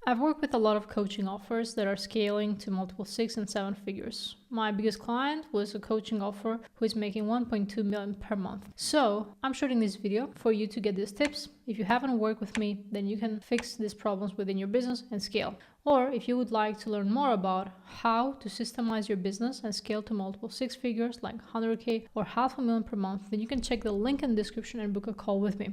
I've worked with a lot of coaching offers that are scaling to multiple 6 and 7 figures. My biggest client was a coaching offer who is making 1.2 million per month. So I'm shooting this video for you to get these tips. If you haven't worked with me, then you can fix these problems within your business and scale. Or if you would like to learn more about how to systemize your business and scale to multiple 6 figures like 100K or $500,000 per month, then you can check the link in the description and book a call with me.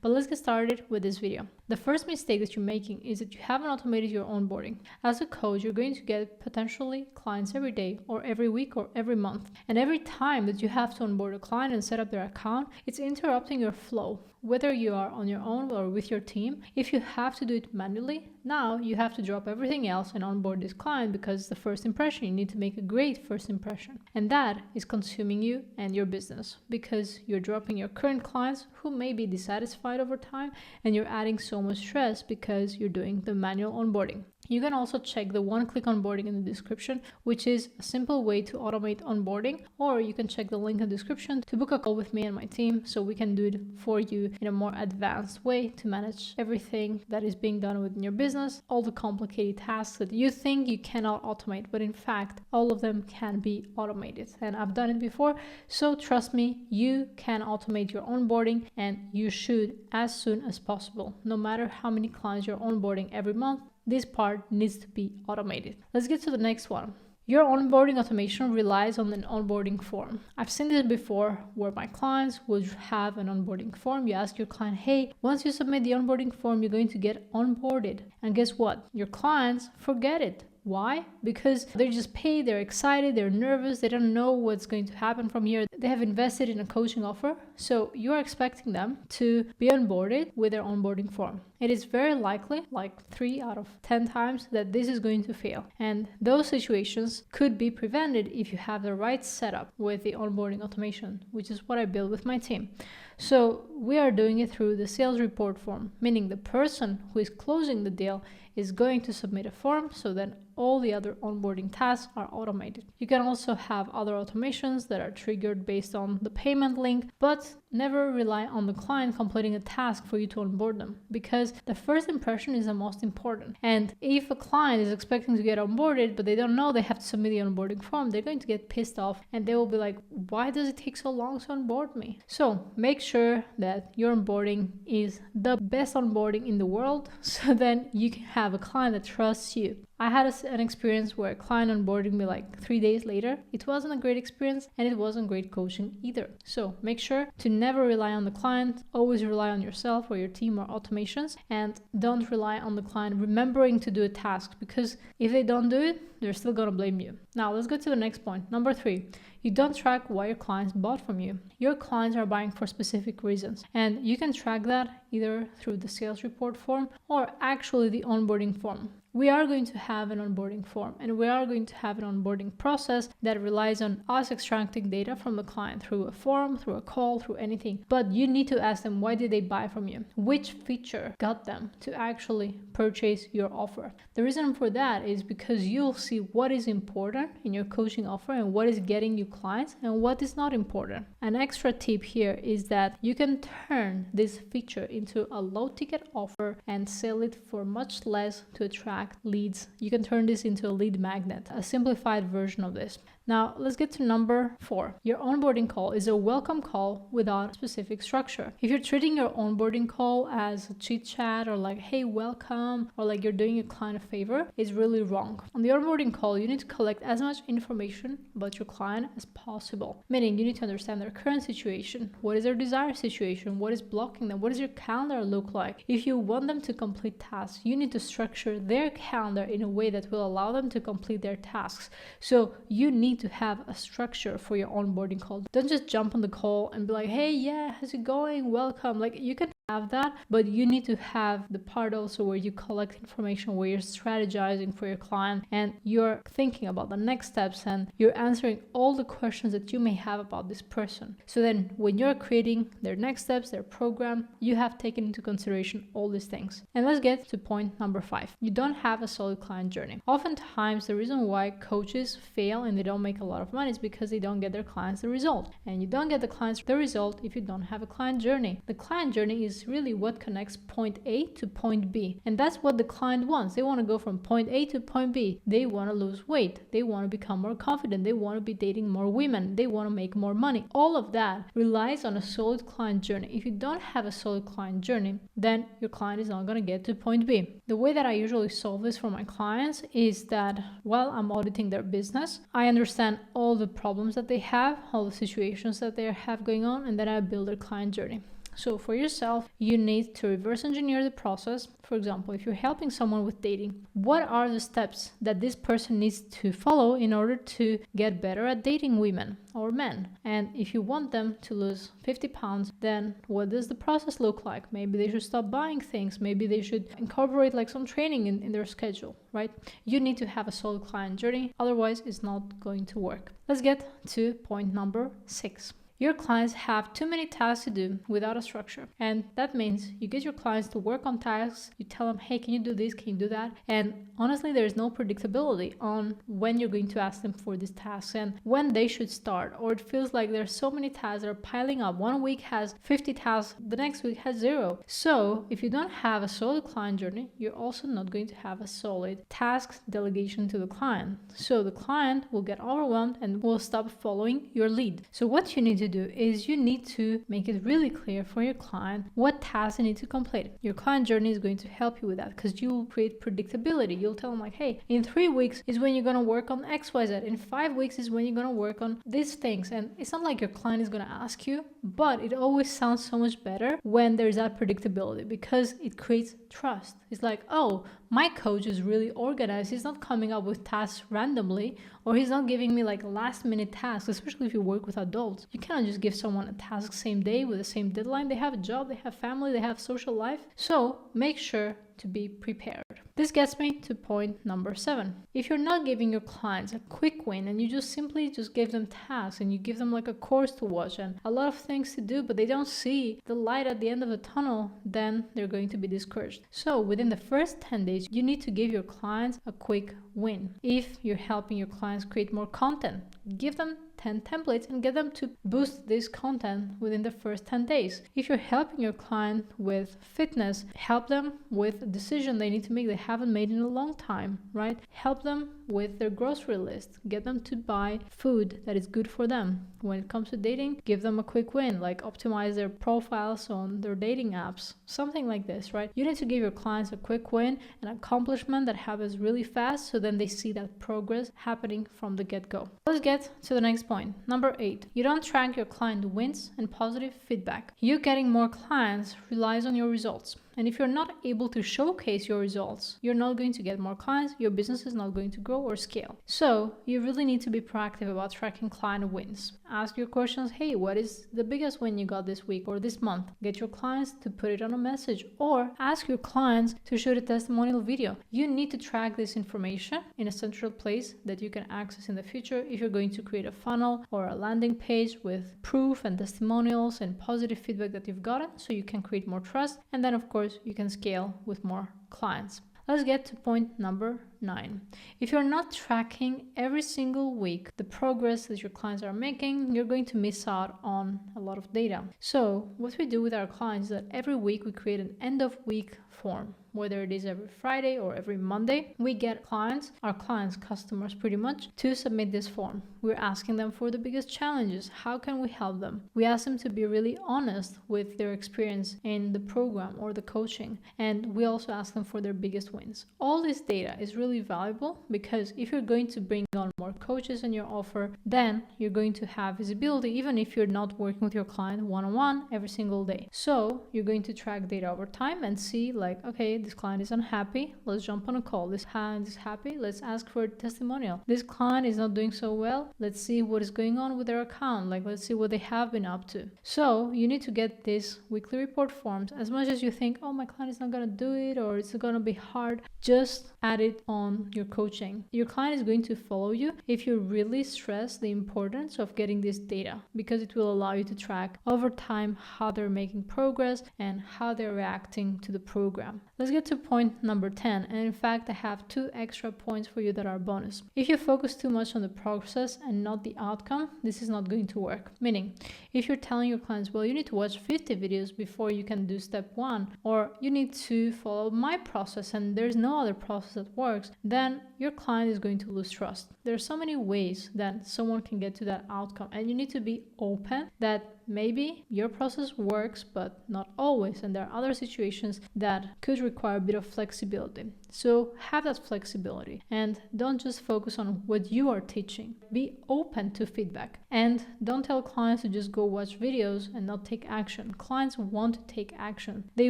But let's get started with this video. The first mistake that you're making is that you haven't automated your onboarding. As a coach, you're going to get potentially clients every day or every week or every month. And every time that you have to onboard a client and set up their account, it's interrupting your flow. Whether you are on your own or with your team, if you have to do it manually, now you have to drop everything else and onboard this client because it's the first impression. You need to make a great first impression. And that is consuming you and your business because you're dropping your current clients who may be dissatisfied over time, and you're adding so much stress because you're doing the manual onboarding. You can also check the one-click onboarding in the description, which is a simple way to automate onboarding, or you can check the link in the description to book a call with me and my team so we can do it for you in a more advanced way to manage everything that is being done within your business, all the complicated tasks that you think you cannot automate, but in fact, all of them can be automated. And I've done it before, so trust me, you can automate your onboarding, and you should as soon as possible. No matter how many clients you're onboarding every month, this part needs to be automated. Let's get to the next one. Your onboarding automation relies on an onboarding form. I've seen this before where my clients would have an onboarding form. You ask your client, hey, once you submit the onboarding form, you're going to get onboarded. And guess what? Your clients forget it. Why? Because they just paid, they're excited, they're nervous, they don't know what's going to happen from here. They have invested in a coaching offer, so you're expecting them to be onboarded with their onboarding form. It is very likely, like 3 out of 10 times, that this is going to fail. And those situations could be prevented if you have the right setup with the onboarding automation, which is what I build with my team. So we are doing it through the sales report form, meaning the person who is closing the deal is going to submit a form, so then all the other onboarding tasks are automated. You can also have other automations that are triggered based on the payment link, but never rely on the client completing a task for you to onboard them, because the first impression is the most important. And if a client is expecting to get onboarded, but they don't know they have to submit the onboarding form, they're going to get pissed off and they will be like, why does it take so long to onboard me? So make sure that your onboarding is the best onboarding in the world, so then you can have a client that trusts you. I had an experience where a client onboarded me like 3 days later. It wasn't a great experience, and it wasn't great coaching either. So make sure to never rely on the client. Always rely on yourself or your team or automations, and don't rely on the client remembering to do a task, because if they don't do it, they're still gonna blame you. Now let's go to the next point. Number 3. You don't track why your clients bought from you. Your clients are buying for specific reasons, and you can track that either through the sales report form or actually the onboarding form. We are going to have an onboarding form, and we are going to have an onboarding process that relies on us extracting data from the client through a form, through a call, through anything. But you need to ask them, why did they buy from you? Which feature got them to actually purchase your offer? The reason for that is because you'll see what is important in your coaching offer and what is getting you clients and what is not important. An extra tip here is that you can turn this feature into a low ticket offer and sell it for much less to attract leads. You can turn this into a lead magnet, a simplified version of this. Now let's get to number 4. Your onboarding call is a welcome call without specific structure. If you're treating your onboarding call as a chit chat or like, hey, welcome, or like you're doing your client a favor, it's really wrong. On the onboarding call, you need to collect as much information about your client as possible. Meaning you need to understand their current situation. What is their desired situation? What is blocking them? What does your calendar look like? If you want them to complete tasks, you need to structure their calendar in a way that will allow them to complete their tasks. So you need to have a structure for your onboarding call. Don't just jump on the call and be like, hey, yeah, how's it going? Welcome. Like, you can have that, but you need to have the part also where you collect information, where you're strategizing for your client and you're thinking about the next steps and you're answering all the questions that you may have about this person. So then when you're creating their next steps, their program, you have taken into consideration all these things. And let's get to point number 5. You don't have a solid client journey. Oftentimes the reason why coaches fail and they don't make a lot of money is because they don't get their clients the result. And you don't get the clients the result if you don't have a client journey. The client journey is is really what connects point A to point B. And that's what the client wants. They want to go from point A to point B. They want to lose weight. They want to become more confident. They want to be dating more women. They want to make more money. All of that relies on a solid client journey. If you don't have a solid client journey, then your client is not going to get to point B. The way that I usually solve this for my clients is that while I'm auditing their business, I understand all the problems that they have, all the situations that they have going on, and then I build their client journey. So for yourself, you need to reverse engineer the process. For example, if you're helping someone with dating, what are the steps that this person needs to follow in order to get better at dating women or men? And if you want them to lose 50 pounds, then what does the process look like? Maybe they should stop buying things. Maybe they should incorporate like some training in their schedule, right? You need to have a solid client journey. Otherwise, it's not going to work. Let's get to point number 6. Your clients have too many tasks to do without a structure. And that means you get your clients to work on tasks. You tell them, hey, can you do this? Can you do that? And honestly, there is no predictability on when you're going to ask them for these tasks and when they should start. Or it feels like there's so many tasks that are piling up. One week has 50 tasks, the next week has 0. So if you don't have a solid client journey, you're also not going to have a solid task delegation to the client. So the client will get overwhelmed and will stop following your lead. So what you need to do is you need to make it really clear for your client what tasks they need to complete. Your client journey is going to help you with that because you will create predictability. You'll tell them like, hey, in 3 weeks is when you're going to work on XYZ. In 5 weeks is when you're going to work on these things. And it's not like your client is going to ask you, but it always sounds so much better when there's that predictability because it creates trust. It's like, oh, my coach is really organized. He's not coming up with tasks randomly, or he's not giving me like last minute tasks, especially if you work with adults. You cannot just give someone a task same day with the same deadline. They have a job, they have family, they have social life. So make sure to be prepared. This gets me to point number 7. If you're not giving your clients a quick win and you just simply give them tasks and you give them like a course to watch and a lot of things to do, but they don't see the light at the end of the tunnel, then they're going to be discouraged. So within the first 10 days, you need to give your clients a quick win. If you're helping your clients create more content, give them 10 templates and get them to boost this content within the first 10 days. If you're helping your client with fitness, help them with a decision they need to make they haven't made in a long time, right? Help them with their grocery list. Get them to buy food that is good for them. When it comes to dating, give them a quick win, like optimize their profiles on their dating apps, something like this, right? You need to give your clients a quick win, an accomplishment that happens really fast, so then they see that progress happening from the get-go. Let's get to the next point. Number 8, you don't track your client wins and positive feedback. You getting more clients relies on your results. And if you're not able to showcase your results, you're not going to get more clients, your business is not going to grow or scale. So you really need to be proactive about tracking client wins. Ask your questions, hey, what is the biggest win you got this week or this month? Get your clients to put it on a message or ask your clients to shoot a testimonial video. You need to track this information in a central place that you can access in the future if you're going to create a funnel or a landing page with proof and testimonials and positive feedback that you've gotten so you can create more trust. And then of course, you can scale with more clients. Let's get to point number 9. If you're not tracking every single week the progress that your clients are making, you're going to miss out on a lot of data. So what we do with our clients is that every week we create an end of week form. Whether it is every Friday or every Monday, we get our clients, customers pretty much, to submit this form. We're asking them for the biggest challenges. How can we help them? We ask them to be really honest with their experience in the program or the coaching. And we also ask them for their biggest wins. All this data is really valuable because if you're going to bring on more coaches in your offer, then you're going to have visibility even if you're not working with your client one-on-one every single day. So you're going to track data over time and see like, okay, this client is unhappy, let's jump on a call. This client is happy, let's ask for a testimonial. This client is not doing so well, let's see what is going on with their account, like let's see what they have been up to. So you need to get these weekly report forms. As much as you think, oh, my client is not going to do it or it's going to be hard, just add it on your coaching. Your client is going to follow you if you really stress the importance of getting this data because it will allow you to track over time how they're making progress and how they're reacting to the program. Let's let's get to point number 10. And in fact, I have 2 extra points for you that are bonus. If you focus too much on the process and not the outcome, this is not going to work. Meaning, if you're telling your clients, well, you need to watch 50 videos before you can do step 1, or you need to follow my process and there's no other process that works, then your client is going to lose trust. There are so many ways that someone can get to that outcome, and you need to be open that maybe your process works, but not always. And there are other situations that could require a bit of flexibility. So have that flexibility and don't just focus on what you are teaching. Be open to feedback, and don't tell clients to just go watch videos and not take action. Clients want to take action. They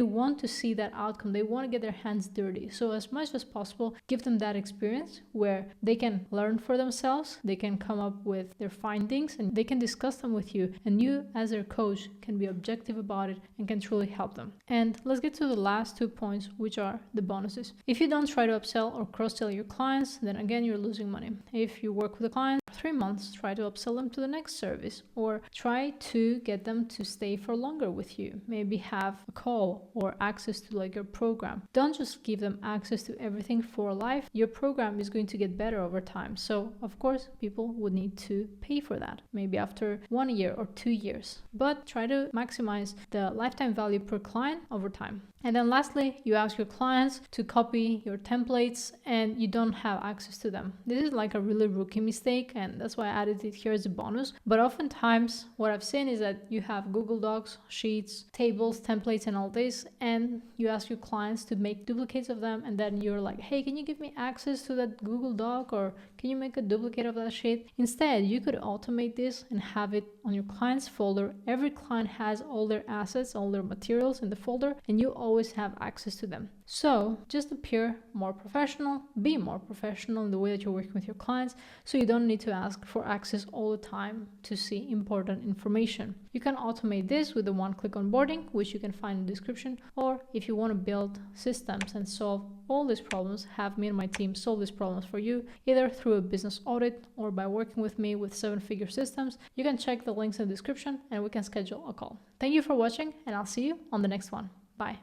want to see that outcome. They want to get their hands dirty. So as much as possible, give them that experience where they can learn for themselves. They can come up with their findings and they can discuss them with you. And you as their coach can be objective about it and can truly help them. And let's get to the last 2 points, which are the bonuses. If you don't try to upsell or cross-sell your clients, then again, you're losing money. If you work with a client for 3 months, try to upsell them to the next service, or try to get them to stay for longer with you. Maybe have a call or access to like your program. Don't just give them access to everything for life. Your program is going to get better over time. So of course, people would need to pay for that, maybe after 1 year or 2 years. But try to maximize the lifetime value per client over time. And then lastly, you ask your clients to copy your templates and you don't have access to them. This is like a really rookie mistake, and that's why I added it here as a bonus. But oftentimes what I've seen is that you have Google Docs, Sheets, tables, templates, and all this, and you ask your clients to make duplicates of them, and then you're like, hey, can you give me access to that Google Doc, or can you make a duplicate of that sheet? Instead, you could automate this and have it on your client's folder. Every client has all their assets, all their materials in the folder, and you always have access to them. So just appear more professional, be more professional in the way that you're working with your clients, so you don't need to ask for access all the time to see important information. You can automate this with the one-click onboarding, which you can find in the description, or if you want to build systems and solve all these problems, have me and my team solve these problems for you, either through a business audit or by working with me with 7-figure systems. You can check the links in the description and we can schedule a call. Thank you for watching, and I'll see you on the next one. Bye.